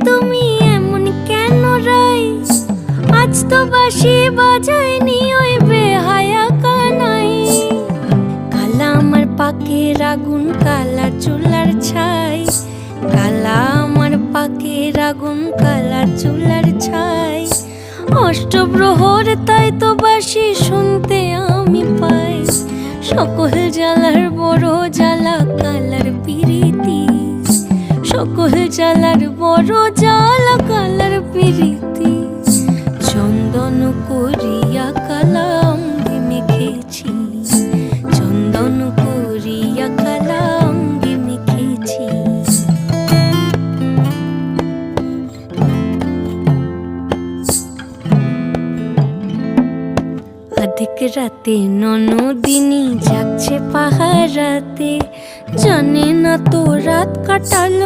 তুমি এমন কেন রাই? আজ তো বাঁশি বাজায়নি ওই বেহায়া কানাই। কালা আমার পাকের আগুন, কালা চুলার ছাই। কালা আমার পাকের আগুন, কালা চুলার ছাই। অষ্টপ্রহর তাই তো বাঁশি শুনতে আমি পাই। সকল জ্বালার বড় জ্বালা কালার পিরিতি। সকল জ্বালার বড় জ্বালা কালার পিরিতি। চন্দন করিয়া কালা অঙ্গে মেখেছি। চন্দন করিয়া কালা অঙ্গে মেখেছি। আধিক রাতে ননদিনী জাগছে পাহারাতে। জানে না তো রাত কাটালো